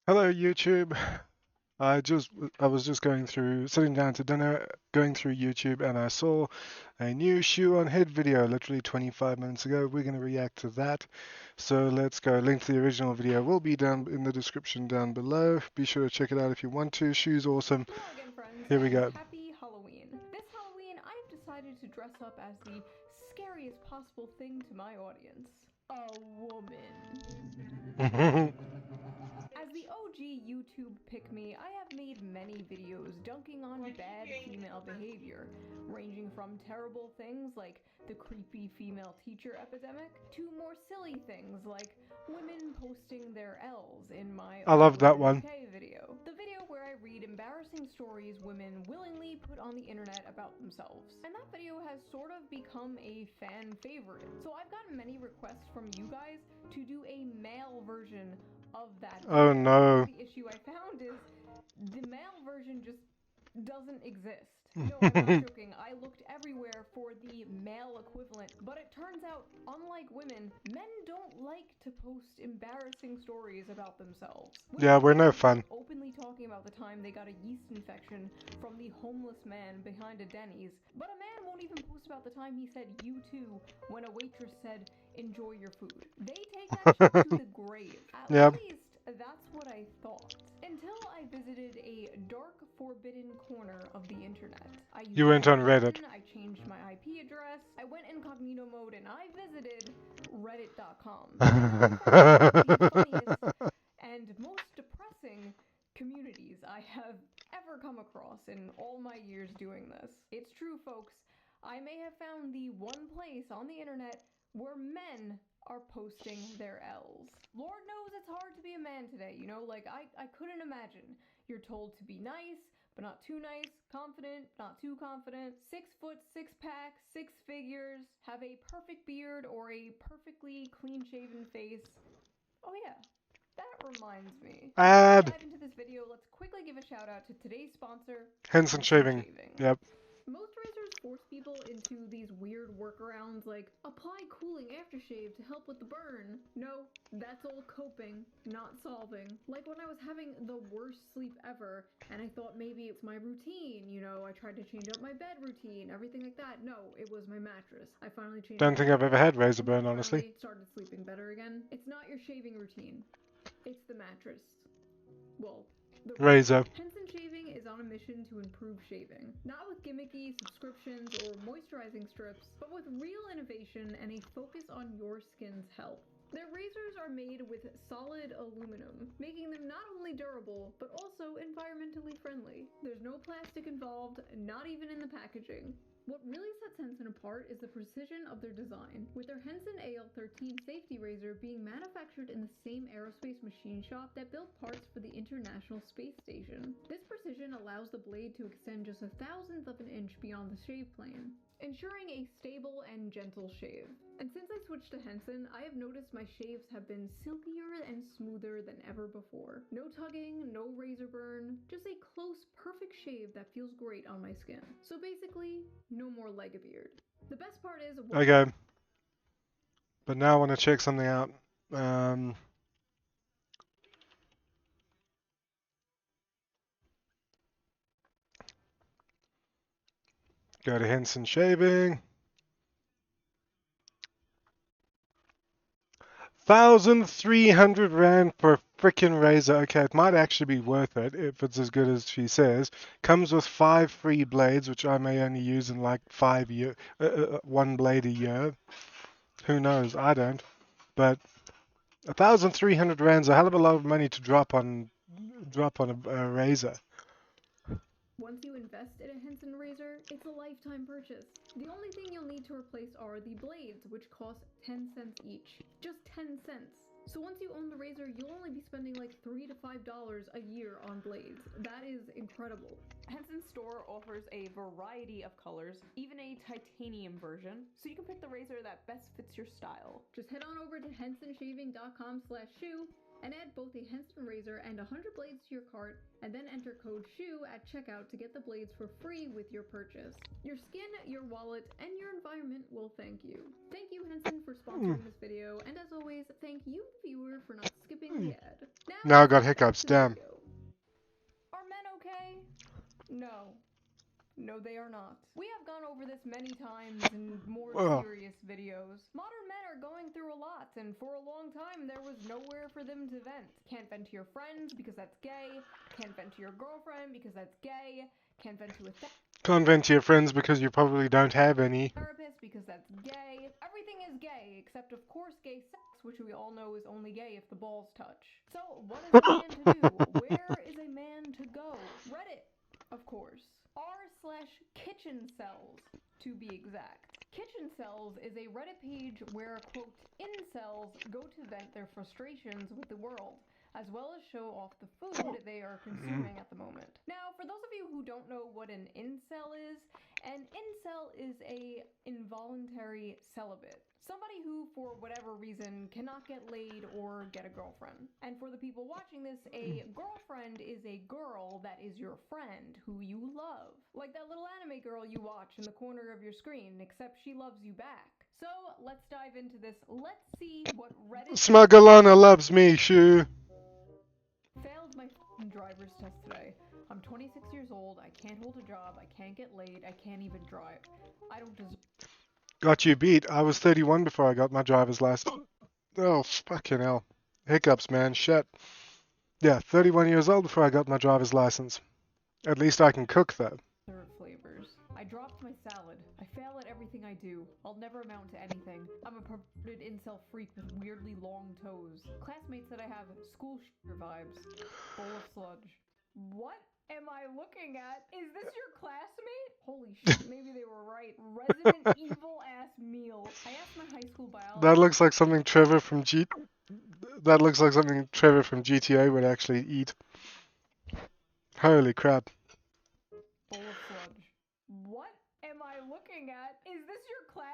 Hello YouTube. I was just sitting down to dinner, going through YouTube, and I saw a new Shoe0nHead video literally 25 minutes ago. We're going to react to that. So let's go. Link to the original video will be down in the description down below. Be sure to check it out if you want to. Shoe's awesome. Hello again, friends, Here we and go. happy Halloween. This Halloween, I've decided to dress up as the scariest possible thing to my audience, a woman. As the OG YouTube pick-me, I have made many videos dunking on bad female behavior, ranging from terrible things like the creepy female teacher epidemic, to more silly things like women posting their L's in my I love that one. OK video. The video where I read embarrassing stories women willingly put on the internet about themselves. And that video has sort of become a fan favorite. So I've gotten many requests from you guys to do a male version of that Oh video. no. The issue I found is the male version just doesn't exist. No, I'm not joking. I looked everywhere for the male equivalent, but it turns out, unlike women, men don't like to post embarrassing stories about themselves. Yeah, we're no fun. Openly talking about the time they got a yeast infection from the homeless man behind a Denny's, but a man won't even post about the time he said "you too" when a waitress said "enjoy your food." They take that shit to the grave. At Yeah. least that's what I thought. Until I visited a dark, forbidden corner of the internet. I used You went on Reddit. I changed my IP address, I went incognito mode, and I visited reddit.com. The funniest and most depressing communities I have ever come across in all my years doing this. It's true, folks. I may have found the one place on the internet where men are posting their L's. Lord knows it's hard to be a man today, you know? Like, I couldn't imagine. You're told to be nice, but not too nice, confident, not too confident, 6 foot, 6 pack, 6 figures, have a perfect beard or a perfectly clean shaven face. Oh yeah, that reminds me. Before we Ad. dive into this video, let's quickly give a shout out to today's sponsor, Henson shaving. Yep. Most razors force people into these weird workarounds like apply cooling aftershave to help with the burn. No, that's all coping, not solving. Like when I was having the worst sleep ever and I thought maybe it's my routine, you know, I tried to change up my bed routine, everything like that. No, it was my mattress. I finally changed Don't think I've ever had razor burn, honestly. Started sleeping better again. It's not your shaving routine. It's the mattress. Well, the Razor. Henson Shaving is on a mission to improve shaving. Not with gimmicky subscriptions or moisturizing strips, but with real innovation and a focus on your skin's health. Their razors are made with solid aluminum, making them not only durable, but also environmentally friendly. There's no plastic involved, not even in the packaging. What really sets Henson apart is the precision of their design, with their Henson AL13 safety razor being manufactured in the same aerospace machine shop that built parts for the International Space Station. This precision allows the blade to extend just a thousandth of an inch beyond the shave plane, ensuring a stable and gentle shave. And since I switched to Henson, I have noticed my shaves have been silkier and smoother than ever before. No tugging, no razor burn, just a close, perfect shave that feels great on my skin. So basically, no more leg a beard. The best part is... Okay. But now I want to check something out. Um, Go to Henson Shaving. 1,300 Rand for a frickin' razor. Okay, it might actually be worth it if it's as good as she says. Comes with 5 free blades, which I may only use in like 1 blade a year. Who knows? I don't. But 1,300 Rand's a hell of a lot of money to drop on a razor. Once you invest in a Henson razor, it's a lifetime purchase. The only thing you'll need to replace are the blades, which cost 10 cents each. Just 10 cents. So once you own the razor, you'll only be spending like $3 to $5 a year on blades. That is incredible. Henson's store offers a variety of colors, even a titanium version, so you can pick the razor that best fits your style. Just head on over to hensonshaving.com/shoe and add both a Henson razor and 100 blades to your cart, and then enter code SHOE at checkout to get the blades for free with your purchase. Your skin, your wallet, and your environment will thank you. Thank you, Henson, for sponsoring this video, and as always, thank you, viewer, for not skipping the ad. Now I got let's get back hiccups, to the damn. video. Are men okay? No. No, they are not. We have gone over this many times in more serious videos. Modern men are going through a lot, and for a long time there was nowhere for them to vent. Can't vent to your friends because that's gay. Can't vent to your girlfriend because that's gay. Can't vent to a Can't vent to your friends because you probably don't have any. therapist because that's gay. Everything is gay, except of course gay sex, which we all know is only gay if the balls touch. So what is a man to do? Where is a man to go? Reddit, of course. r/kitchen cells, to be exact. Kitchen cells is a Reddit page where, quote, incels go to vent their frustrations with the world, as well as show off the food they are consuming at the moment. Now, for those of you who don't know what an incel is is a involuntary celibate. Somebody who, for whatever reason, cannot get laid or get a girlfriend. And for the people watching this, a girlfriend is a girl that is your friend, who you love. Like that little anime girl you watch in the corner of your screen, except she loves you back. So, let's dive into this. Let's see what Reddit... Smuggalana loves me, Shoe. Failed my driver's test today. I'm 26 years old, I can't hold a job, I can't get laid, I can't even drive. I don't deserve... Got you beat. I was 31 before I got my driver's license. Oh, fucking hell. Hiccups, man. Shit. Yeah, 31 years old before I got my driver's license. At least I can cook, though. Flavors. I dropped my salad. I fail at everything I do. I'll never amount to anything. I'm a perverted incel freak with weirdly long toes. Classmates that I have school shooter vibes. Bowl of sludge. What am I looking at? Is this your classmate? Holy shit, maybe they were right. Resident Evil ass meal. I asked my high school biology. That looks like something Trevor from GTA would actually eat. Holy crap. Bowl of sludge. What am I looking at? Is this your classmate?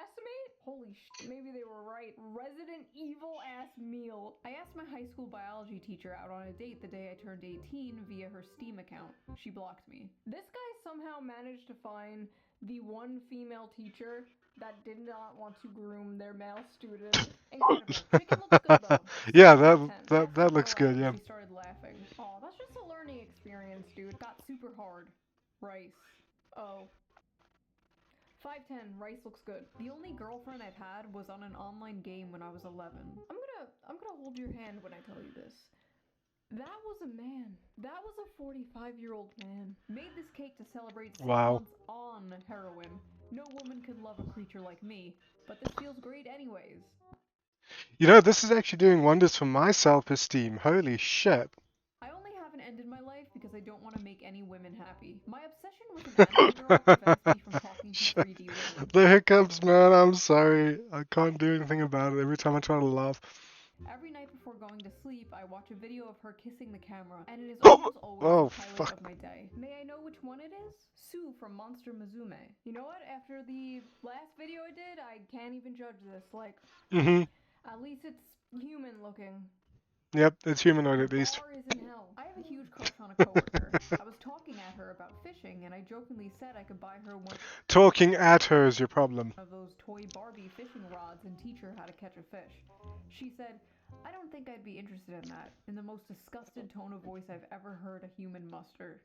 Holy shit, maybe they were right. Resident Evil ass meal. I asked my high school biology teacher out on a date the day I turned 18 via her Steam account. She blocked me. This guy somehow managed to find the one female teacher that did not want to groom their male student. Incredible. Chicken looks good though. Yeah, that looks good, yeah. She started laughing. Oh, that's just a learning experience, dude. Got super hard. Rice. Oh. 5'10", rice looks good. The only girlfriend I've had was on an online game when I was 11. I'm gonna hold your hand when I tell you this. That was a man. That was a 45-year-old man. Made this cake to celebrate 6 months on heroin. No woman could love a creature like me, but this feels great anyways. You know, this is actually doing wonders for my self-esteem. Holy shit. I only haven't ended my life because I don't want to make any women happy. My obsession with an anime girl prevents me from talking to 3D women. The hiccups, man, I'm sorry. I can't do anything about it every time I try to laugh. Every night before going to sleep, I watch a video of her kissing the camera, and it is almost always the highlight of my day. May I know which one it is? Sue from Monster Musume. You know what? After the last video I did, I can't even judge this. Like, at least it's human looking. Yep, it's humanoid at least. Bar is in hell. I have a huge crush on a coworker. I was talking at her about fishing, and I jokingly said I could buy her one. Talking at her is your problem. Of those toy Barbie fishing rods and teach her how to catch a fish. She said, "I don't think I'd be interested in that," in the most disgusted tone of voice I've ever heard a human muster.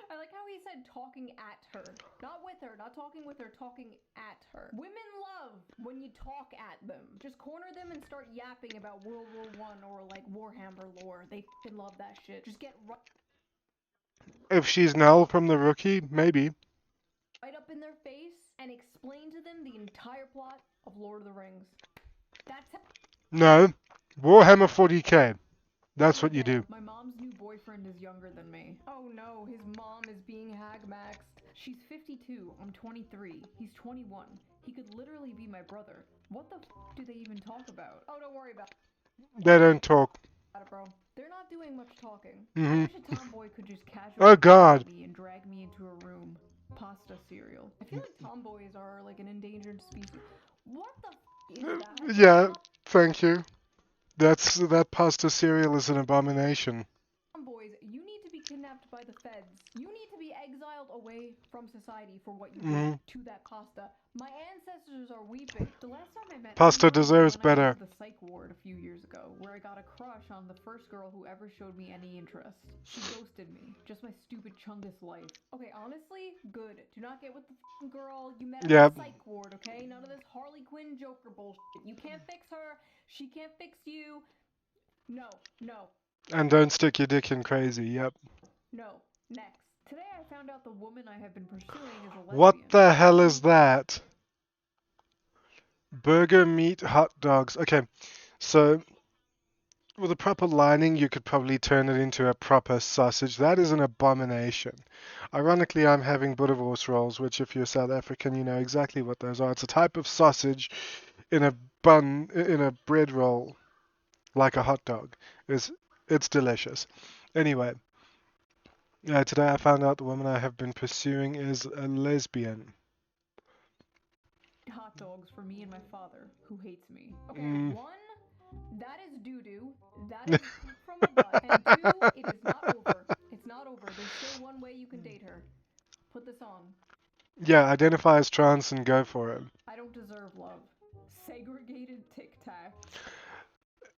I like how he said talking at her. Not with her, not talking with her, talking at her. Women love when you talk at them. Just corner them and start yapping about World War I or like Warhammer lore. They f***ing love that shit. Just get right If she's Nell from The Rookie, maybe. Right up in their face and explain to them the entire plot of Lord of the Rings. That's how... No. Warhammer 40k. That's what you do. My mom's new boyfriend is younger than me. Oh no, his mom is being hag-maxed. She's 52, I'm 23. He's 21. He could literally be my brother. What the f*** do they even talk about? Oh, don't worry about it. They don't talk. Bro. They're not doing much talking. Mm-hmm. I wish a tomboy could just casually me and drag me into a room. Pasta cereal. I feel like tomboys are like an endangered species. What the f*** is that? Yeah, thank you. That pasta cereal is an abomination. Boys, you need to be kidnapped by the feds. You need to be exiled away from society for what you Hmm. did to that pasta. My ancestors are weeping. The last time I met Pasta Umar was deserves when I went better. to the psych ward a few years ago, where I got a crush on the first girl who ever showed me any interest. She ghosted me. Just my stupid chungus life. Okay, honestly, good. Do not get with the girl you met at Yep. the psych ward, okay? None of this Harley Quinn Joker bullshit. You can't fix her. She can't fix you. No, no, And don't stick your dick in crazy. Yep. no. Next. Today I found out the woman I have been pursuing is a What lesbian. the hell is that? Burger meat hot dogs. Okay, so with a proper lining, you could probably turn it into a proper sausage. That is an abomination. Ironically, I'm having Boerewors rolls, which, if you're South African, you know exactly what those are. It's a type of sausage in a bun, in a bread roll, like a hot dog. It's delicious. Anyway, today I found out the woman I have been pursuing is a lesbian. Hot dogs for me and my father, who hates me. Okay, Mm. one, that is doo-doo. That is from a butt. And two, it is not over. It's not over. There's still one way you can date her. Put this on. Yeah, identify as trans and go for it. I don't deserve love. Segregated Tic Tacs.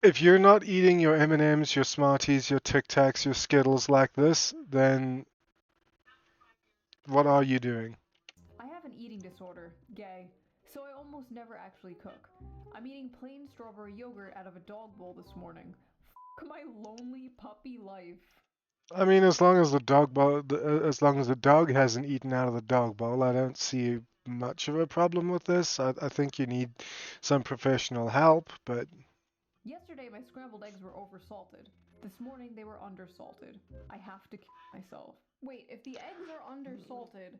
If you're not eating your M&Ms, your Smarties, your Tic Tacs, your Skittles like this, then what are you doing? I have an eating disorder, gay, so I almost never actually cook. I'm eating plain strawberry yogurt out of a dog bowl this morning. F my lonely puppy life. I mean, as long as the dog bowl, as long as the dog hasn't eaten out of the dog bowl, I don't see much of a problem with this. I think you need some professional help, but Yesterday my scrambled eggs were oversalted. This morning they were undersalted. I have to kill myself. Wait, if the eggs are undersalted,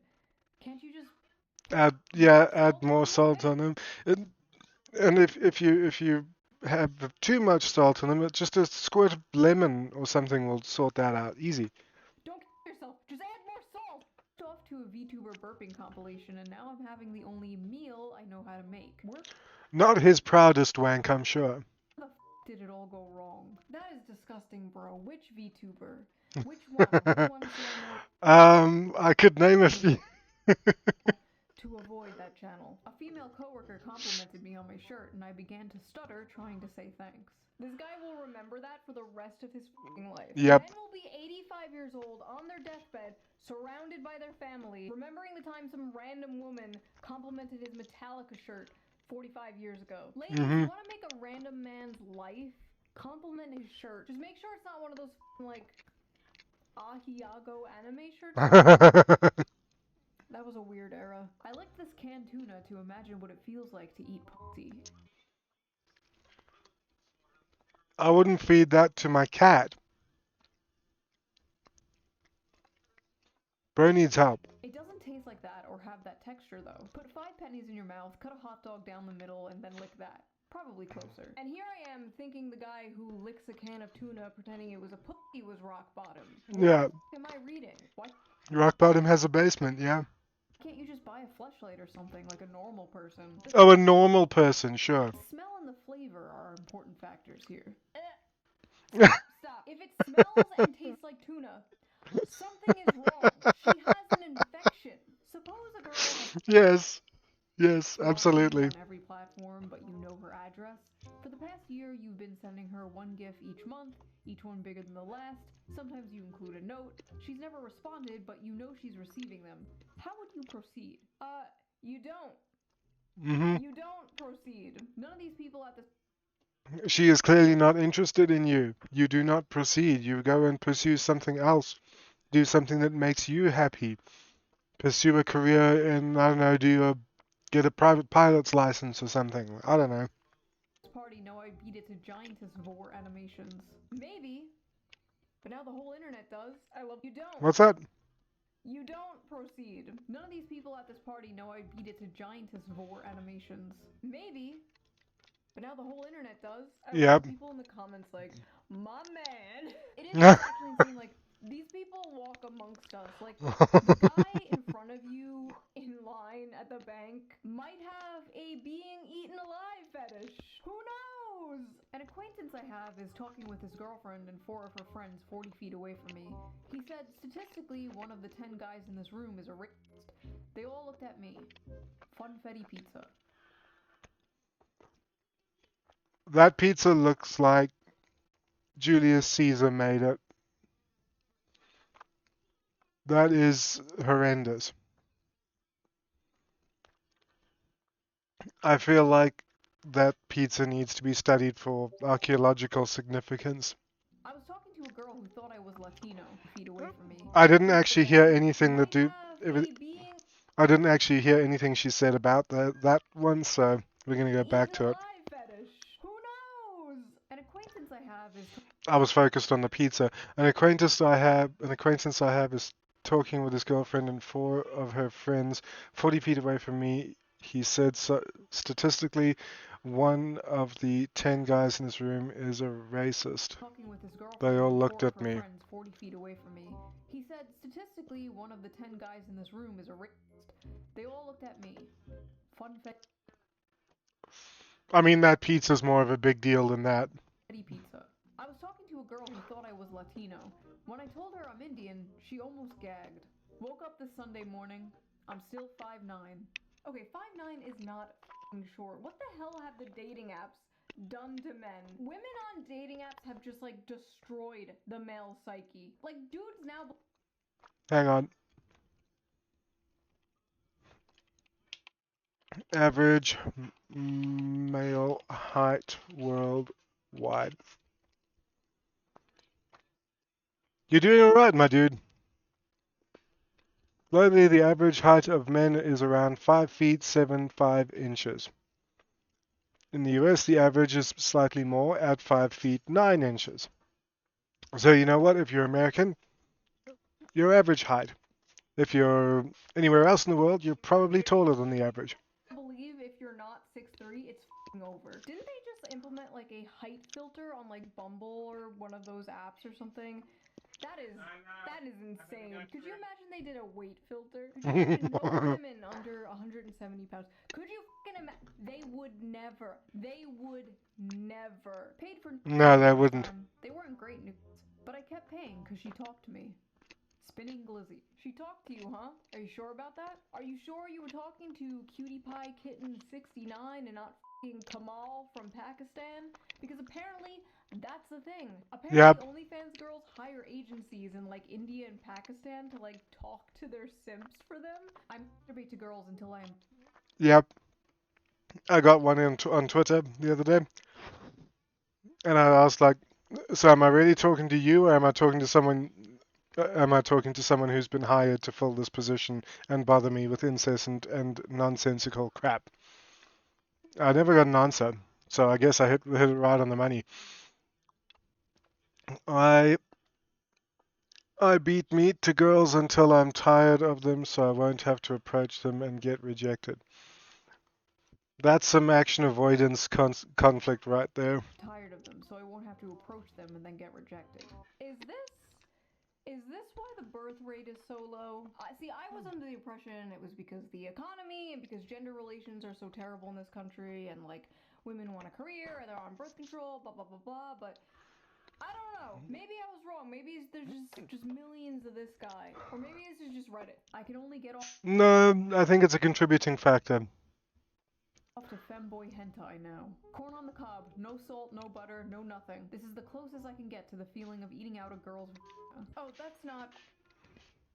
can't you just add salt more on salt on them. And if you have too much salt on them, just a squirt of lemon or something will sort that out easy. Don't kill yourself. Just add more salt. Off to a VTuber burping compilation, and now I'm having the only meal I know how to make. Where Not his proudest wank, I'm sure. the did it all go wrong? That is disgusting, bro. Which VTuber? Which one? Which one should I know? I could name a few. To avoid that channel. A female coworker complimented me on my shirt, and I began to stutter trying to say thanks. This guy will remember that for the rest of his life. Yep. Men will be 85 years old on their deathbed, surrounded by their family, remembering the time some random woman complimented his Metallica shirt 45 years ago. Ladies, you want to make a random man's life? Compliment his shirt. Just make sure it's not one of those like Ahiago anime shirts. That was a weird era. I licked this canned tuna to imagine what it feels like to eat pussy. I wouldn't feed that to my cat. Bro needs help. It doesn't taste like that or have that texture though. Put 5 pennies in your mouth, cut a hot dog down the middle, and then lick that. Probably closer. And here I am thinking the guy who licks a can of tuna pretending it was a pussy was rock bottom. Yeah. What am I reading? Why Rock bottom has a basement, yeah. can't you just buy a fleshlight or something like a normal person? Oh, a normal person, sure. The smell and the flavor are important factors here. Stop. If it smells and tastes like tuna, something is wrong. She has an infection. Suppose a girl has Yes, absolutely. on every platform, but you know her address. For the past year, you've been sending her one GIF each month, each one bigger than the last. Sometimes you include a note. She's never responded, but you know she's receiving them. How would you proceed? You don't. You don't proceed. None of these people at this. She is clearly not interested in you. You do not proceed. You go and pursue something else. Do something that makes you happy. Pursue a career in, I don't know, get a private pilot's license or something. I don't know. Party know I beat it to giantess vor animations. Maybe. But now the whole internet does. I love you don't. What's that? You don't proceed. None of these people at this party know I beat it to giantess vor animations. Maybe. But now the whole internet does. I Yep. People in the comments like, my man. It is actually insane. Like, these people walk amongst us. Like, the guy in front of you in line at the bank might have a being eaten alive fetish. Who knows? And acquaintance I have is talking with his girlfriend and 4 of her friends 40 feet away from me. He said statistically one of the 10 guys in this room is a racist. They all looked at me. Funfetti pizza. That pizza looks like Julius Caesar made it. That is horrendous. I feel like that pizza needs to be studied for archaeological significance. I was talking to a girl who thought I was Latino feet away from me. I didn't actually hear anything that Might have a being I didn't actually hear anything she said about that one, so we're gonna go back to it. eye fetish. Who knows? An acquaintance I have is I was focused on the pizza. An acquaintance I have is talking with his girlfriend and 4 of her friends 40 feet away from me. He said so, statistically, one of the 10 guys in this room is a racist. talking with his girlfriend. They all and looked 4 at of her me. friends 40 feet away from me. He said statistically one of the 10 guys in this room is a racist. They all looked at me. Funfetti I mean, that pizza's more of a big deal than that. pizza. I was talking to a girl who thought I was Latino. When I told her I'm Indian, she almost gagged. Woke up this Sunday morning. I'm still 5'9". Okay, 5'9" is not f***ing short. What the hell have the dating apps done to men? Women on dating apps have just like destroyed the male psyche. Like dudes now. Hang on. Average male height worldwide. You're doing alright, my dude. Globally, the average height of men is around 5 feet 5 inches. In the US, the average is slightly more at 5 feet 9 inches. So you know what? If you're American, your average height. If you're anywhere else in the world, you're probably taller than the average. I believe if you're not 6'3", it's f***ing over. Didn't they just implement like a height filter on like Bumble or one of those apps or something? That is insane. Could you imagine they did a weight filter? Could you imagine no women under 170 pounds? Could you fucking imagine? They would never. Paid for. No, they wouldn't. They weren't great nudes, but I kept paying because she talked to me. Spinning Glizzy. She talked to you, huh? Are you sure about that? Are you sure you were talking to Cutie Pie Kitten 69 and not f***ing Kamal from Pakistan? Because apparently that's the thing. Apparently Yep. OnlyFans girls hire agencies in like India and Pakistan to like talk to their simps for them. I masturbate to girls until I'm. Yep. I got one on Twitter the other day. And I was like, so am I really talking to you, or am I talking to someone? Am I talking to someone who's been hired to fill this position and bother me with incessant and nonsensical crap? I never got an answer, so I guess I hit it right on the money. I beat meat to girls until I'm tired of them, so I won't have to approach them and get rejected. That's some action avoidance conflict right there. Tired of them, so I won't have to approach them and then get rejected. Is this why the birth rate is so low? See, I was under the impression it was because the economy and because gender relations are so terrible in this country and like women want a career and they're on birth control, blah blah blah blah, but I don't know. Maybe I was wrong. Maybe there's just millions of this guy. Or maybe this is just Reddit. I can only get off No, I think it's a contributing factor. to femboy hentai now. Corn on the cob, no salt, no butter, no nothing. This is the closest I can get to the feeling of eating out a girl's. Oh, that's not.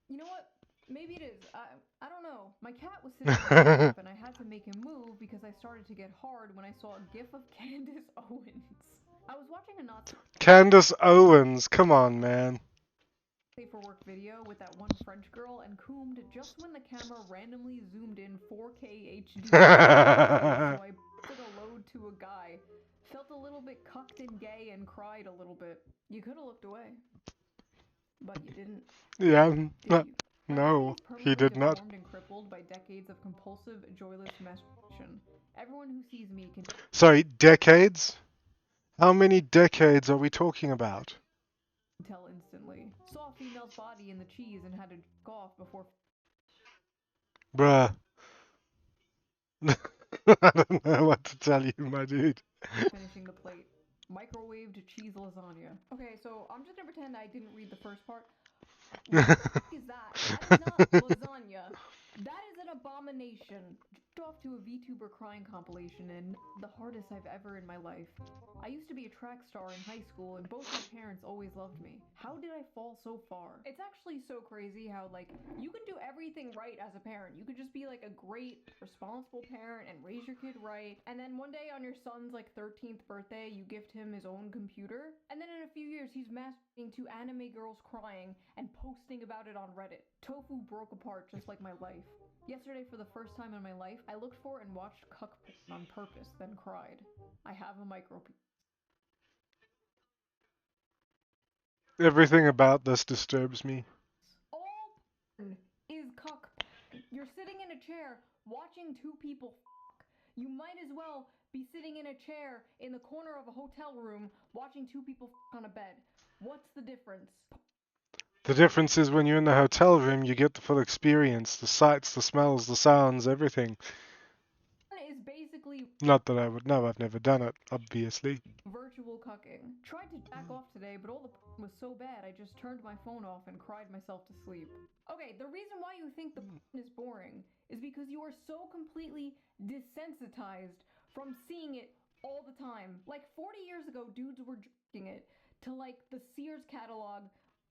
You know what? Maybe it is. I don't know. My cat was sitting on my lap and I had to make him move because I started to get hard when I saw a gif of Candace Owens. I was watching a Nazi Candace Owens, come on, man. for work video with that one French girl and coomed just when the camera randomly zoomed in 4K HD. So I put a load to a guy. Felt a little bit cucked and gay and cried a little bit. You could have looked away. But you didn't. Yeah, Did you? no, he did not. Deformed and crippled by decades of compulsive, joyless masturbation. Everyone who sees me can Sorry, decades? How many decades are we talking about? tell instantly. Saw a female's body in the cheese and had to jerk off before Bruh. I don't know what to tell you, my dude. finishing the plate. Microwaved cheese lasagna. Okay, so I'm just gonna pretend I didn't read the first part. What the f is that? That is not lasagna. That is an abomination. Just off to a VTuber crying compilation and the hardest I've ever in my life. I used to be a track star in high school and both my parents always loved me. How did I fall so far? It's actually so crazy how like you can do everything right as a parent. You could just be like a great responsible parent and raise your kid right. And then one day on your son's like 13th birthday, you gift him his own computer. And then in a few years he's masturbating to anime girls crying and posting about it on Reddit. Tofu broke apart just like my life. Yesterday, for the first time in my life, I looked for and watched cuck porn on purpose, then cried. I have a micro. Everything about this disturbs me. All porn is cuck porn. You're sitting in a chair watching two people fuck. You might as well be sitting in a chair in the corner of a hotel room watching two people fuck on a bed. What's the difference? The difference is when you're in the hotel room, you get the full experience, the sights, the smells, the sounds, everything. Is basically Not that I would know, I've never done it, obviously. virtual cucking. Tried to jack off today, but all the porn was so bad I just turned my phone off and cried myself to sleep. Okay, the reason why you think the porn is boring is because you are so completely desensitized from seeing it all the time. Like 40 years ago, dudes were drinking it to like the Sears catalog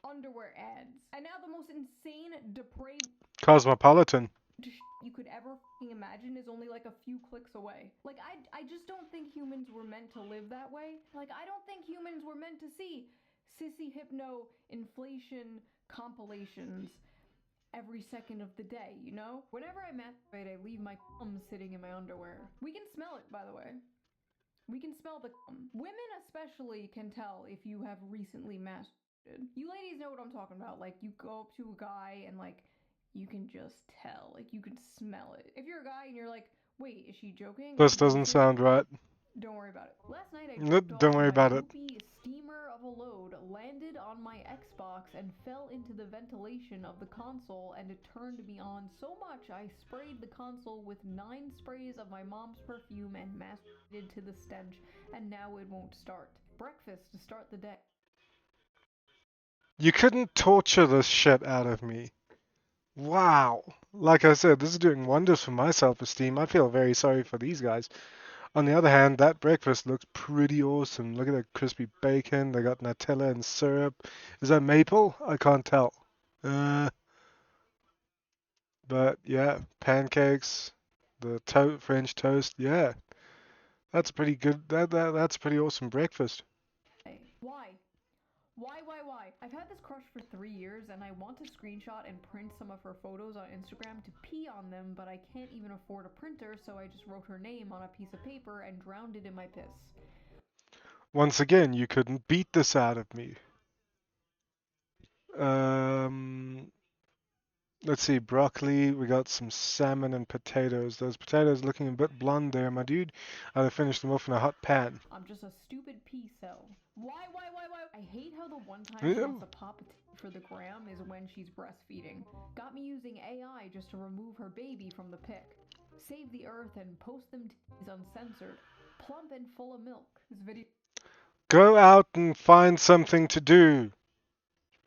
underwear ads. And now the most insane, depraved Cosmopolitan. you could ever imagine is only like a few clicks away. Like, I just don't think humans were meant to live that way. Like, I don't think humans were meant to see sissy hypno inflation compilations every second of the day, you know? Whenever I masturbate, I leave my cum sitting in my underwear. We can smell it, by the way. We can smell the cum. Women especially can tell if you have recently masturbated. You ladies know what I'm talking about. Like, you go up to a guy and like, you can just tell. Like, you can smell it. If you're a guy and you're like, wait, is she joking? This doesn't sound right. Don't worry about it. Last night I Don't worry about it. steamer of a load landed on my Xbox and fell into the ventilation of the console, and it turned me on so much I sprayed the console with 9 sprays of my mom's perfume and masturbated to the stench, and now it won't start. Breakfast to start the day. You couldn't torture this shit out of me. Wow. Like I said, this is doing wonders for my self-esteem. I feel very sorry for these guys. On the other hand, that breakfast looks pretty awesome. Look at that crispy bacon. They got Nutella and syrup. Is that maple? I can't tell. But yeah, pancakes, the French toast. Yeah, that's pretty good. That's a pretty awesome breakfast. Hey, why? Why? I've had this crush for 3 years and I want to screenshot and print some of her photos on Instagram to pee on them, but I can't even afford a printer, so I just wrote her name on a piece of paper and drowned it in my piss. Once again, you couldn't beat this out of me. Let's see, broccoli. We got some salmon and potatoes. Those potatoes looking a bit blonde there, my dude. I'd finish them off in a hot pan. I'm just a stupid pea cell. Why? I hate how the one time she wants to pop a tit for the gram is when she's breastfeeding. Got me using AI just to remove her baby from the pic. Save the earth and post them titties uncensored. Plump and full of milk. This video Go out and find something to do.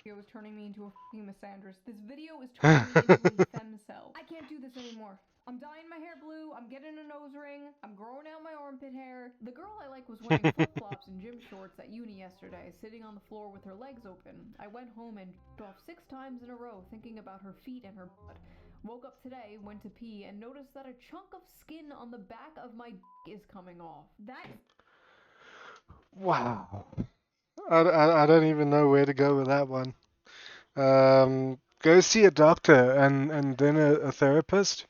is turning me into a fucking misandrist. This video is turning me into a femcel. I can't do this anymore. I'm dyeing my hair blue, I'm getting a nose ring, I'm growing out my armpit hair. The girl I like was wearing flip-flops and gym shorts at uni yesterday, sitting on the floor with her legs open. I went home and jerked off 6 times in a row thinking about her feet and her butt. Woke up today, went to pee, and noticed that a chunk of skin on the back of my dick is coming off. That... Wow. I don't even know where to go with that one. Go see a doctor and then a therapist.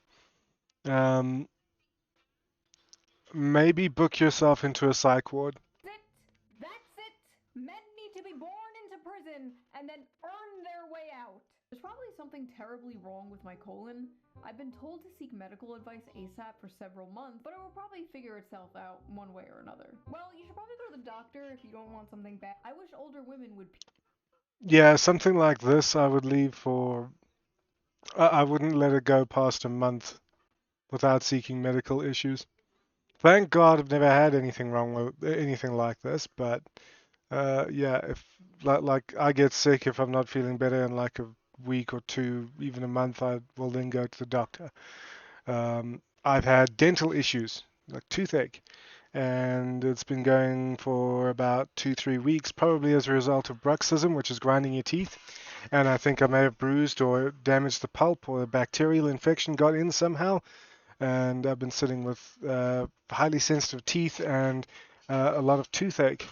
Maybe book yourself into a psych ward. That's it! Men need to be born into prison and then earn their way out. There's probably something terribly wrong with my colon. I've been told to seek medical advice ASAP for several months, but it will probably figure itself out one way or another. Well, you should probably go to the doctor if you don't want something bad. I wish older women would... Yeah, something like this I would leave for... I wouldn't let it go past a month without seeking medical issues. Thank God I've never had anything wrong with anything like this, but yeah, if like I get sick if I'm not feeling better in like a week or two, even a month, I will then go to the doctor. I've had dental issues, like toothache, and it's been going for about 2, 3 weeks, probably as a result of bruxism, which is grinding your teeth. And I think I may have bruised or damaged the pulp, or a bacterial infection got in somehow. And I've been sitting with highly sensitive teeth and a lot of toothache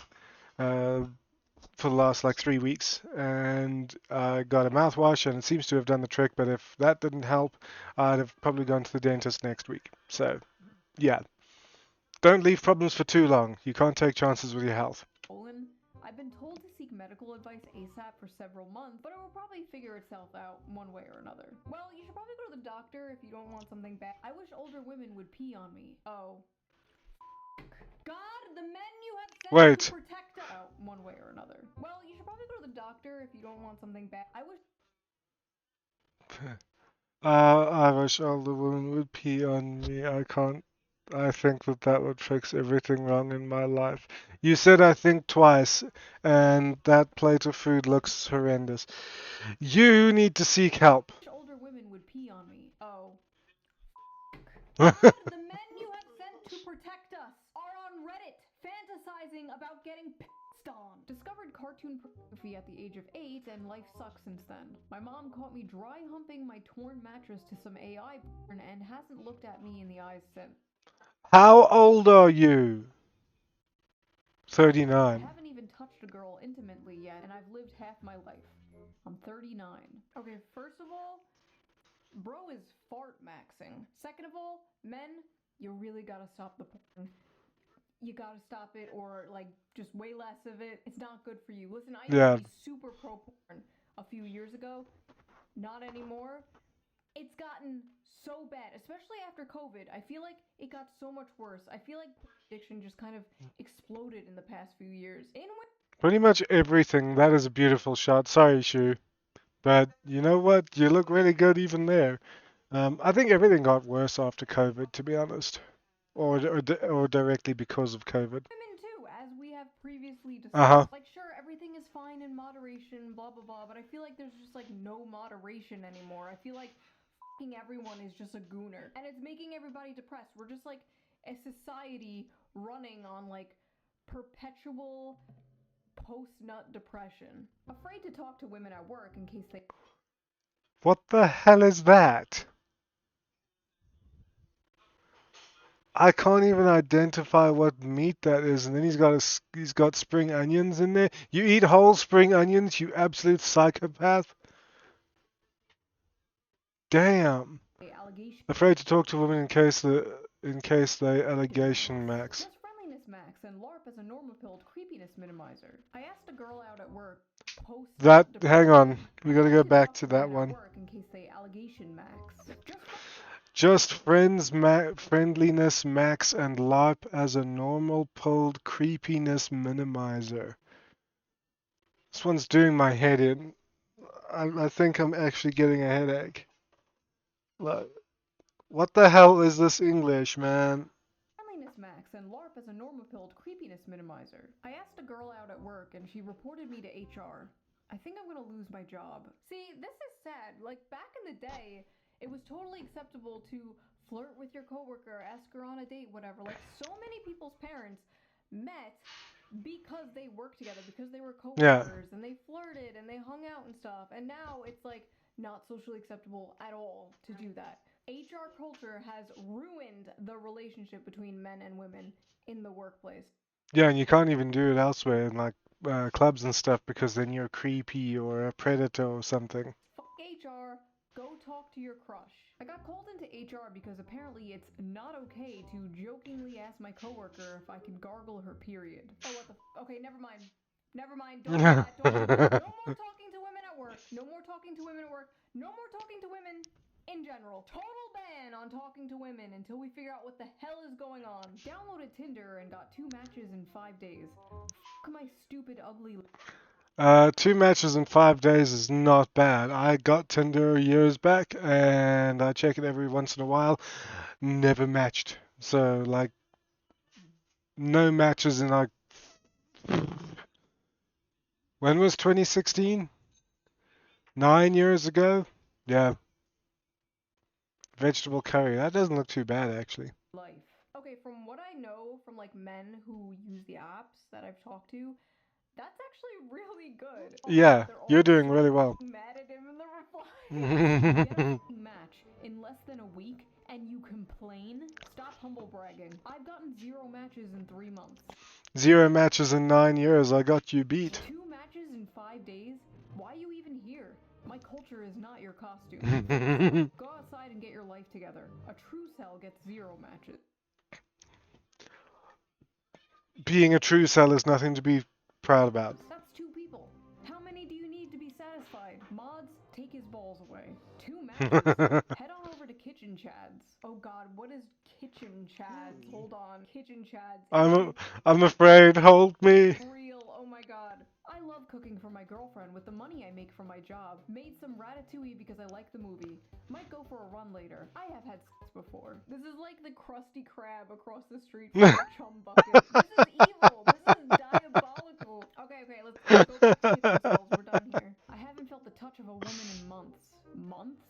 uh, for the last like 3 weeks. And I got a mouthwash, and it seems to have done the trick. But if that didn't help, I'd have probably gone to the dentist next week. So yeah, don't leave problems for too long. You can't take chances with your health. Olin, I've been told to seek medical advice ASAP for several months, but it will probably figure itself out one way or another. Well, you should probably go to the doctor if you don't want something bad. I wish older women would pee on me. Oh. God, the men you have sent to Wait. protect us. Oh, one way or another. Well, you should probably go to the doctor if you don't want something bad. I wish. I wish all the women would pee on me. I can't. I think that that would fix everything wrong in my life. You said I think twice, and that plate of food looks horrendous. You need to seek help. Older women would pee on me. Oh. God, the men you have sent to protect us are on Reddit fantasizing about getting pissed on. Discovered cartoon pornography at the age of 8, and life sucks since then. My mom caught me dry humping my torn mattress to some AI porn and hasn't looked at me in the eyes since. How old are you? I 39. haven't even touched a girl intimately yet, and I've lived half my life. I'm 39. Okay, first of all, bro is fart maxing. Second of all, men, you really gotta stop the porn. You gotta stop it, or like just way less of it. It's not good for you. Listen, I used Yeah. to be super pro porn a few years ago. Not anymore. It's gotten so bad, especially after COVID. I feel like it got so much worse. I feel like addiction just kind of exploded in the past few years. Pretty much everything. That is a beautiful shot. Sorry, Shu. But you know what? You look really good even there. I think everything got worse after COVID, to be honest, or directly because of COVID. Women too, as we have previously Uh huh. discussed. Like, sure, everything is fine in moderation, blah blah blah, but I feel like there's just like no moderation anymore. I feel like fucking everyone is just a gooner, and it's making everybody depressed. We're just like a society running on like perpetual post-nut depression. Afraid to talk to women at work in case they. What the hell is that? I can't even identify what meat that is, and then he's got spring onions in there. You eat whole spring onions, you absolute psychopath. Damn. Allegation. Afraid to talk to women in case they allegation max. Just friendliness max and LARP as a normal pilled creepiness minimizer. I asked a girl out at work post. Hang on, we gotta go back to that one. Work in case they allegation max. Just friendliness max and LARP as a normal pulled creepiness minimizer. This one's doing my head in. I think I'm actually getting a headache. Like, what the hell is this English, man? Friendliness max and LARP as a normal pilled creepiness minimizer. I asked a girl out at work and she reported me to HR. I think I'm gonna lose my job. See, this is sad. Like, back in the day, it was totally acceptable to flirt with your coworker, ask her on a date, whatever. Like, so many people's parents met because they worked together, because they were coworkers, and they flirted and they hung out and stuff. And now it's like not socially acceptable at all to do that. HR culture has ruined the relationship between men and women in the workplace. Yeah, and you can't even do it elsewhere in like clubs and stuff because then you're creepy or a predator or something. Fuck HR, go talk to your crush. I got called into HR because apparently it's not okay to jokingly ask my coworker if I could gargle her period. Oh, what the okay, never mind. Never mind, don't do that, don't do that. No more talking to women at work. No more talking to women at work. No more talking to women in general. Total ban on talking to women until we figure out what the hell is going on. Downloaded Tinder and got 2 matches in 5 days. Fuck my stupid ugly. 2 matches in 5 days is not bad. I got Tinder years back and I check it every once in a while. Never matched. So like no matches in like when was 2016? 9 years ago? Yeah, vegetable curry. That doesn't look too bad actually. life. Okay, from what I know from like men who use the apps that I've talked to, that's actually really good. Oh my god, Yeah, they're you're all doing so really well. mad at him in the replies. Get a match in less than a week and you complain? Stop humble bragging. I've gotten 0 matches in 3 months. 0 matches in 9 years. I got you beat. 2 matches in 5 days? Why are you even here? My culture is not your costume. Go outside and get your life together. A true cell gets 0 matches. Being a true cell is nothing to be proud about. That's 2 people. How many do you need to be satisfied? Mods, take his balls away. 2 matches? Head on over to Kitchen Chads. Oh god, what is Kitchen Chads? Hold on. Kitchen Chads. I'm I'm afraid. Hold me. Real, oh my god. I love cooking for my girlfriend with the money I make from my job. Made some ratatouille because I like the movie. Might go for a run later. I have had sex before. This is like the Krusty Krab across the street from the chum bucket. This is evil. This is diabolical. Okay, let's go back to kitchen cells. We're done here. I haven't felt the touch of a woman in months. Months?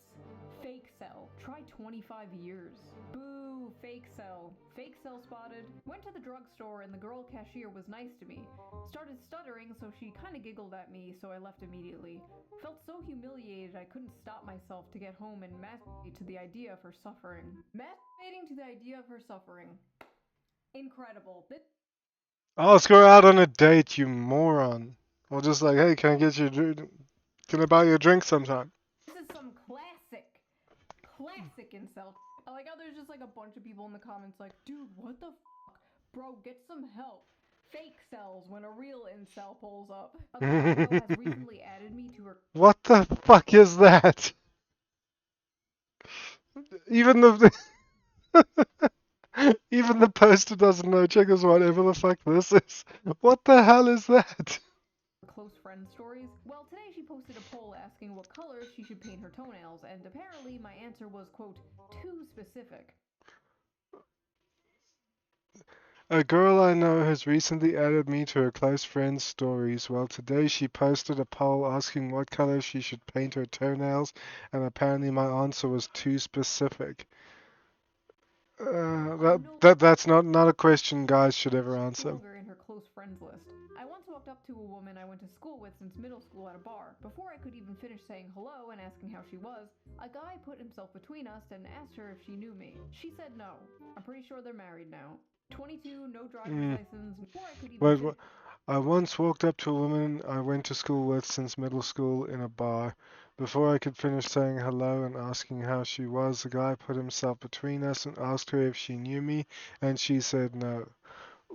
Fake cell. Try 25 years. Boo, fake cell. Fake cell spotted. Went to the drugstore and the girl cashier was nice to me. Started stuttering, so she kinda giggled at me, so I left immediately. Felt so humiliated I couldn't stop myself to get home and masturbate to the idea of her suffering. Masturbating to the idea of her suffering. Incredible. Ask her out on a date, you moron. Or just like, hey, can I get you a drink? Can I buy you a drink sometime? This is some classic incel. I like how there's just like a bunch of people in the comments like, dude, what the fuck? Bro, get some help. Fake cells when a real incel pulls up. A girl has recently added me to her. What the fuck is that? Even the even the poster doesn't know. Check us whatever the fuck this is. What the hell is that? Close friend stories. Well, today she posted a poll asking what colors she should paint her toenails, and apparently my answer was, quote, too specific. A girl I know has recently added me to her close friends' stories. Well, today she posted a poll asking what color she should paint her toenails, and apparently my answer was too specific. That's not a question guys should ever answer. In her close friends list. I once walked up to a woman I went to school with since middle school at a bar. Before I could even finish saying hello and asking how she was, a guy put himself between us and asked her if she knew me. She said no. I'm pretty sure they're married now. 22, no driver's license. Before I could even I once walked up to a woman I went to school with since middle school in a bar. Before I could finish saying hello and asking how she was, the guy put himself between us and asked her if she knew me, and she said no.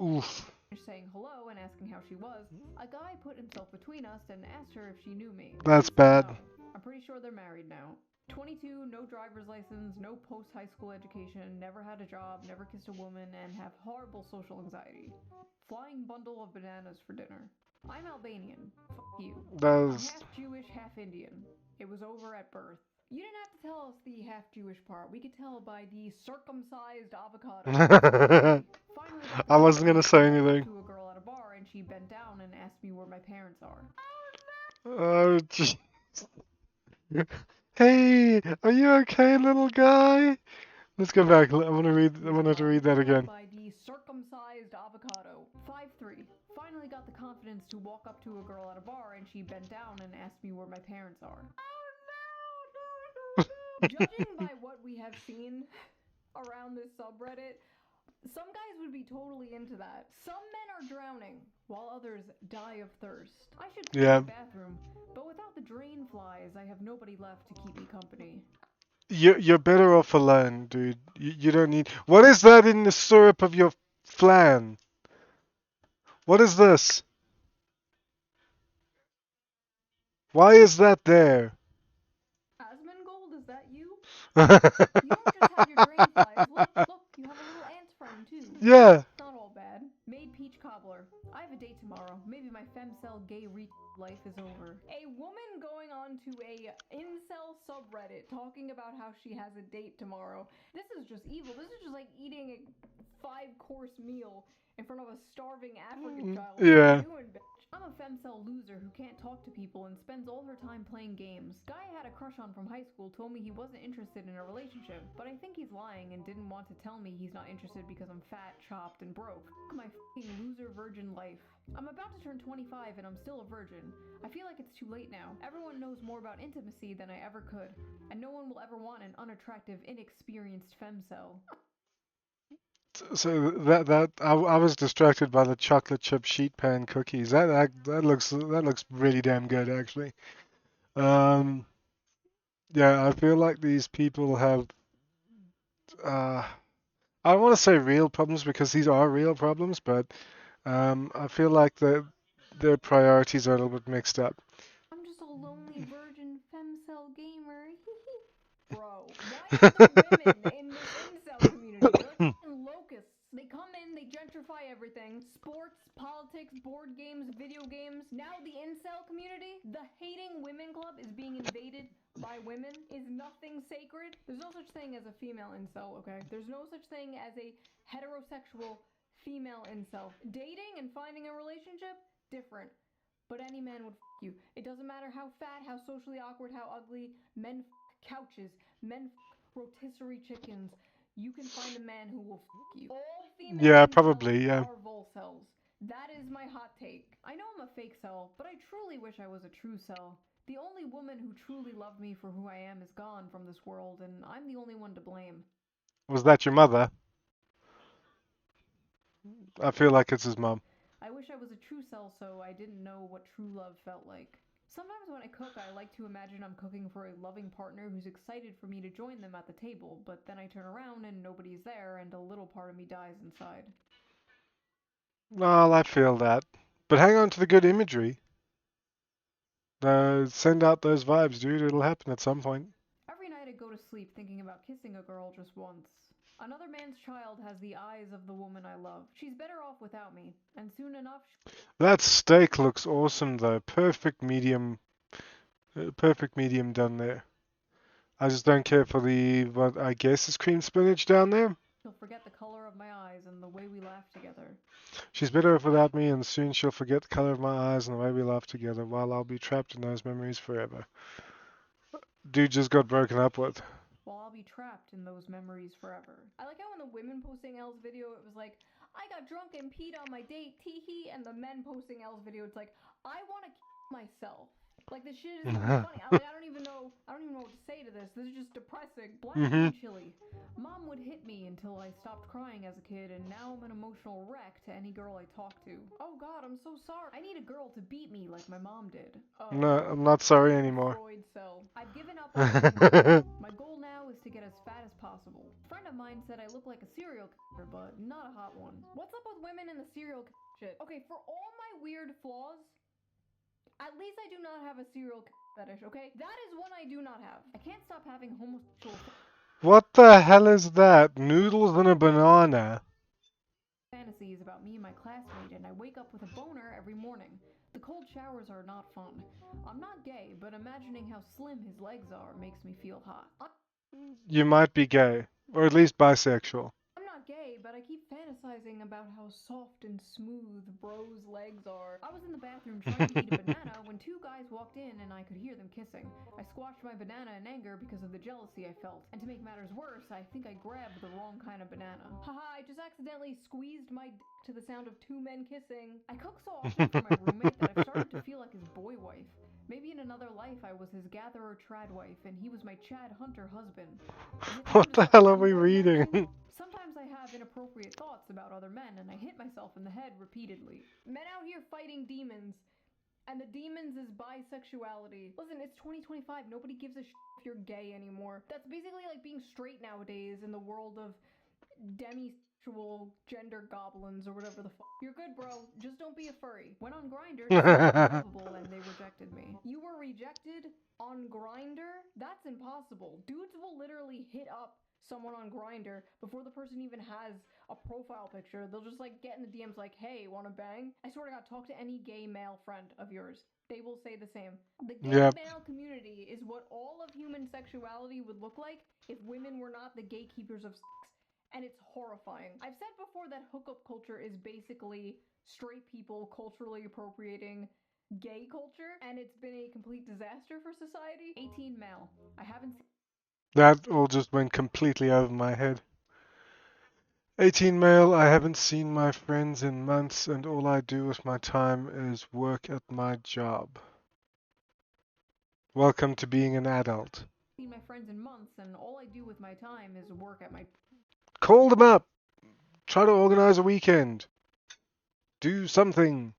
Oof. Saying hello and asking how she was, a guy put himself between us and asked her if she knew me. That's bad. No. I'm pretty sure they're married now. 22, no driver's license, no post-high school education, never had a job, never kissed a woman, and have horrible social anxiety. Flying bundle of bananas for dinner. I'm Albanian. Fuck you. I'm half Jewish, half Indian. It was over at birth. You didn't have to tell us the half Jewish part. We could tell by the circumcised avocado. Finally, I wasn't gonna say anything. To a girl at a bar, and she bent down and asked me where my parents are. Oh, jeez. Hey, are you okay, little guy? Let's go back. I want to read that again. By the circumcised avocado. 5'3". Finally got the confidence to walk up to a girl at a bar, and she bent down and asked me where my parents are. Judging by what we have seen around this subreddit, some guys would be totally into that. Some men are drowning, while others die of thirst. I should clean the bathroom, but without the drain flies, I have nobody left to keep me company. You're better off alone, dude. You don't need... What is that in the syrup of your flan? What is this? Why is that there? Asmongold, is that you? You don't just have your drain flies. Look, you have a little ant friend too. Yeah. Not all bad. Made peach cobbler. I've a date tomorrow. Maybe my femcel gay life is over. A woman going on to a incel subreddit talking about how she has a date tomorrow. This is just evil. This is just like eating a 5-course meal in front of a starving African child. What are Yeah. you doing, bitch? I'm a femcel loser who can't talk to people and spends all her time playing games. Guy I had a crush on from high school told me he wasn't interested in a relationship, but I think he's lying and didn't want to tell me he's not interested because I'm fat, chopped, and broke. My fucking loser virgin life. I'm about to turn 25 and I'm still a virgin. I feel like it's too late now. Everyone knows more about intimacy than I ever could, and no one will ever want an unattractive, inexperienced femcel. So I was distracted by the chocolate chip sheet pan cookies. That looks really damn good actually. Um, yeah, I feel like these people have uh, I don't want to say real problems because these are real problems, but I feel like their priorities are a little bit mixed up. I'm just a lonely virgin femcel gamer. Bro, why aren't there women in this incel community? They're like fucking locusts. They come in, they gentrify everything. Sports, politics, board games, video games. Now the incel community, the hating women club is being invaded by women. Is nothing sacred? There's no such thing as a female incel, okay? There's no such thing as a heterosexual female incel. Dating and finding a relationship, different. But any man would you. It doesn't matter how fat, how socially awkward, how ugly. Men couches. Men rotisserie chickens. You can find a man who will you. All female Yeah, incels probably. Yeah. are volcels. That is my hot take. I know I'm a fake cell, but I truly wish I was a true cell. The only woman who truly loved me for who I am is gone from this world, and I'm the only one to blame. Was that your mother? I feel like it's his mom. I wish I was a true cell so I didn't know what true love felt like. Sometimes when I cook, I like to imagine I'm cooking for a loving partner who's excited for me to join them at the table, but then I turn around and nobody's there and a little part of me dies inside. Well, I feel that. But hang on to the good imagery. Send out those vibes, dude. It'll happen at some point. Every night I go to sleep thinking about kissing a girl just once. Another man's child has the eyes of the woman I love. She's better off without me, and soon enough. That steak looks awesome, though. Perfect medium done there. I just don't care for the what I guess is cream spinach down there. She'll forget the color of my eyes and the way we laugh together. She's better off without me, and soon she'll forget the color of my eyes and the way we laugh together, while I'll be trapped in those memories forever. Dude just got broken up with. While I'll be trapped in those memories forever. I like how in the women posting L's video, it was like, I got drunk and peed on my date, teehee, and the men posting L's video, it's like, I want to myself. Like, this shit is funny. I don't even know what to say to this. This is just depressing. Black and chilly. Mom would hit me until I stopped crying as a kid, and now I'm an emotional wreck to any girl I talk to. Oh god, I'm so sorry. I need a girl to beat me like my mom did. No, I'm not sorry anymore. Freud cell. I've given up on my goal now is to get as fat as possible. A friend of mine said I look like a serial killer, but not a hot one. What's up with women in the serial shit? Okay, for all my weird flaws, at least I do not have a serial fetish, okay? That is one I do not have. I can't stop having homosexual What the hell is that? Noodles and a banana. fantasies about me and my classmate, and I wake up with a boner every morning. The cold showers are not fun. I'm not gay, but imagining how slim his legs are makes me feel hot. You might be gay, or at least bisexual. I'm not gay, but I keep fantasizing about how soft and smooth bro's legs are. I was in the bathroom trying to eat a banana when two guys walked in and I could hear them kissing. I squashed my banana in anger because of the jealousy I felt. And to make matters worse, I think I grabbed the wrong kind of banana. Haha, I just accidentally squeezed my dick to the sound of two men kissing. I cook so often for my roommate that I've started to feel like his boy wife. Maybe in another life I was his gatherer trad wife and he was my Chad Hunter husband. What the hell are we reading? Sometimes I have inappropriate thoughts about other men and I hit myself in the head repeatedly. Men out here fighting demons, and the demons is bisexuality. Listen, it's 2025. Nobody gives a shit if you're gay anymore. That's basically like being straight nowadays in the world of demisexual gender goblins or whatever the fuck. You're good, bro. Just don't be a furry. Went on Grindr to see if it was lovable and they rejected me. You were rejected on Grindr? That's impossible. Dudes will literally hit up someone on Grindr before the person even has a profile picture. They'll just like get in the DMs like, hey, wanna bang? I swear to God, talk to any gay male friend of yours. They will say the same. The gay Yep. male community is what all of human sexuality would look like if women were not the gatekeepers of sex. And it's horrifying. I've said before that hookup culture is basically straight people culturally appropriating gay culture, and it's been a complete disaster for society. 18 male. I haven't seen. That all just went completely over my head. 18 male, I haven't seen my friends in months, and all I do with my time is work at my job. Welcome to being an adult. Seen my friends in months, and all I do with my time is work at my Call them up. Try to organize a weekend. Do something.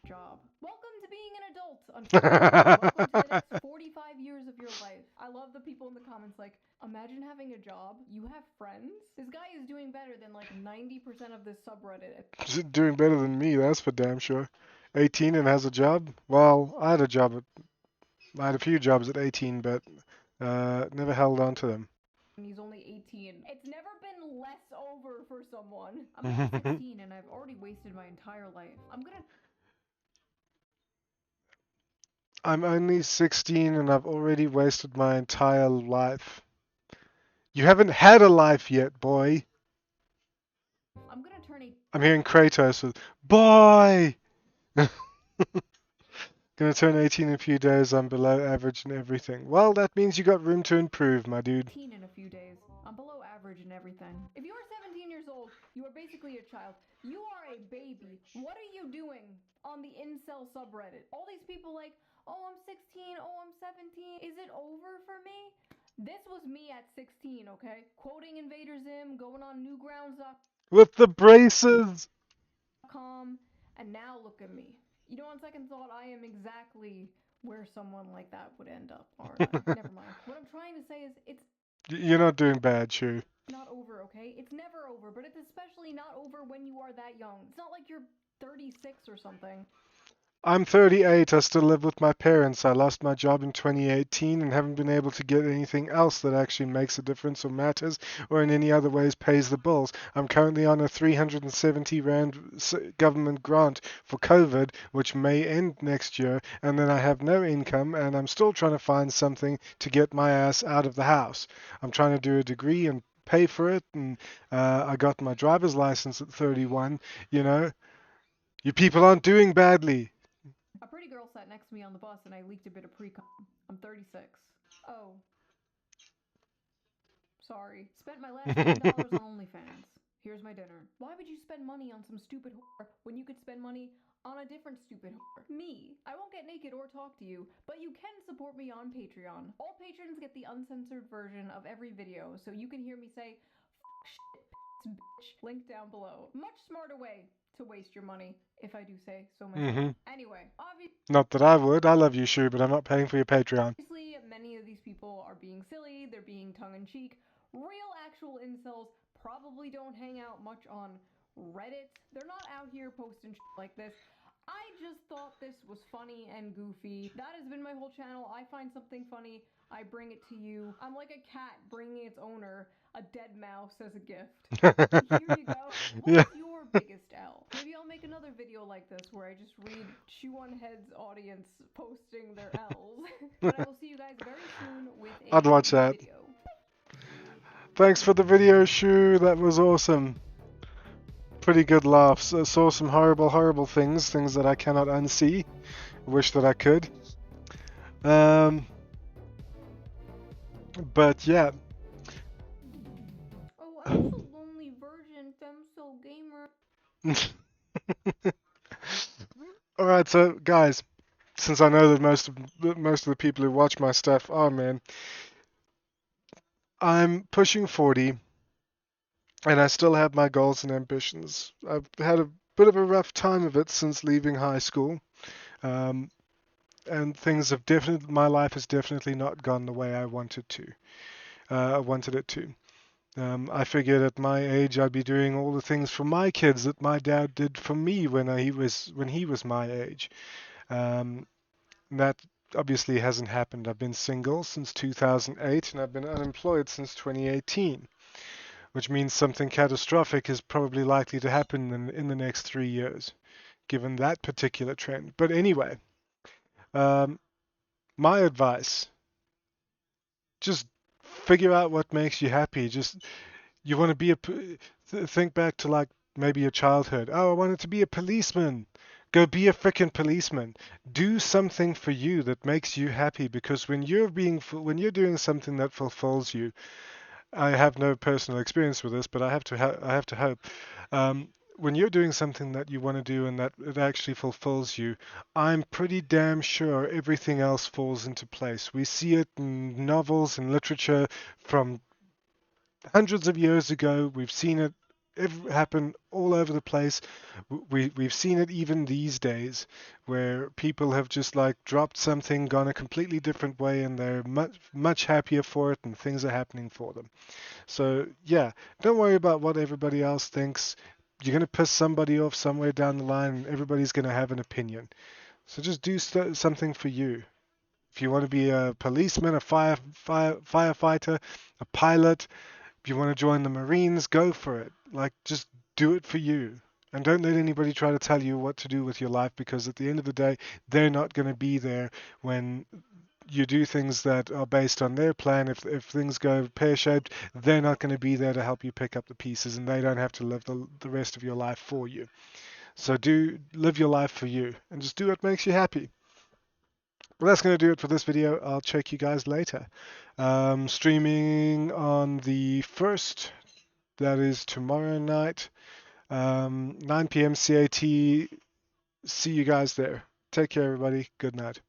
job. Welcome to being an adult. Unfortunately, welcome to the next 45 years of your life. I love the people in the comments like, imagine having a job, you have friends. This guy is doing better than like 90% of this subreddit. Doing better than me, that's for damn sure. 18 and has a job? Well, I had a few jobs at 18, but never held on to them. And he's only 18. It's never been less over for someone. I'm only 16 and I've already wasted my entire life. I'm only 16 and I've already wasted my entire life. You haven't had a life yet, boy. I'm gonna turn a. I'm hearing Kratos with, boy! Gonna turn 18 in a few days, I'm below average in everything. Well, that means you got room to improve, my dude. 18 in a few days. I'm below average in everything. If you are 17 years old, you are basically a child. You are a baby. What are you doing on the incel subreddit? All these people like, oh, I'm 16, oh, I'm 17. Is it over for me? This was me at 16, okay? Quoting Invader Zim, going on newgrounds.com, With the braces! and now look at me. You know, on second thought, I am exactly where someone like that would end up, aren't I? Never mind. What I'm trying to say is, it's You're not doing bad, Shoe. not over, okay? It's never over, but it's especially not over when you are that young. It's not like you're 36 or something. I'm 38, I still live with my parents. I lost my job in 2018 and haven't been able to get anything else that actually makes a difference or matters or in any other ways pays the bills. I'm currently on a 370 Rand government grant for COVID, which may end next year, and then I have no income and I'm still trying to find something to get my ass out of the house. I'm trying to do a degree and pay for it, and I got my driver's license at 31, you know. You people aren't doing badly. A pretty girl sat next to me on the bus and I leaked a bit of pre-com. I'm 36. Oh. Sorry. Spent my last $10 on OnlyFans. Here's my dinner. Why would you spend money on some stupid whore when you could spend money on a different stupid whore? Me. I won't get naked or talk to you, but you can support me on Patreon. All patrons get the uncensored version of every video, so you can hear me say, fuck shit, bitch, link down below. Much smarter way to waste your money, if I do say so myself. Anyway, obviously, Not that I would. I love you, Shoe, but I'm not paying for your Patreon. many of these people are being silly, they're being tongue-in-cheek. Real actual incels probably don't hang out much on Reddit. They're not out here posting shit like this. I just thought this was funny and goofy. That has been my whole channel. I find something funny, I bring it to you. I'm like a cat bringing its owner a dead mouse as a gift. Here you go. Yeah. What's your biggest L? Maybe I'll make another video like this where I just read Shoe0nHead's audience posting their L's. But I will see you guys very soon with a I'd watch that. video. Thanks for the video, Shoe. That was awesome. Pretty good laughs. I saw some horrible, horrible things that I cannot unsee. Wish that I could. But yeah. Oh, I'm so lonely virgin, femso gamer. Alright, so guys, since I know that most of the people who watch my stuff are men, I'm pushing 40 and I still have my goals and ambitions. I've had a bit of a rough time of it since leaving high school. And my life has definitely not gone the way I wanted it to. I figured at my age I'd be doing all the things for my kids that my dad did for me when he was my age. That obviously hasn't happened. I've been single since 2008 and I've been unemployed since 2018, which means something catastrophic is probably likely to happen in the next 3 years, given that particular trend. But anyway, um, my advice, just figure out what makes you happy. Just you want to be think back to like maybe your childhood. Oh, I wanted to be a policeman. Go be a freaking policeman. Do something for you that makes you happy, because when you're doing something that fulfills you, I have no personal experience with this, but I have to hope. When you're doing something that you want to do and that it actually fulfills you, I'm pretty damn sure everything else falls into place. We see it in novels and literature from hundreds of years ago. We've seen it happen all over the place. We've seen it even these days, where people have just like dropped something, gone a completely different way, and they're much happier for it, and things are happening for them. So yeah, don't worry about what everybody else thinks. You're gonna piss somebody off somewhere down the line, and everybody's gonna have an opinion. So just do something for you. If you want to be a policeman, a firefighter, a pilot, if you want to join the Marines, go for it. Like, just do it for you. And don't let anybody try to tell you what to do with your life, because at the end of the day, they're not going to be there when you do things that are based on their plan. If things go pear-shaped, they're not going to be there to help you pick up the pieces, and they don't have to live the rest of your life for you. So live your life for you and just do what makes you happy. Well, that's going to do it for this video. I'll check you guys later. Streaming on the 1st, that is tomorrow night, 9 p.m. CAT. See you guys there. Take care, everybody. Good night.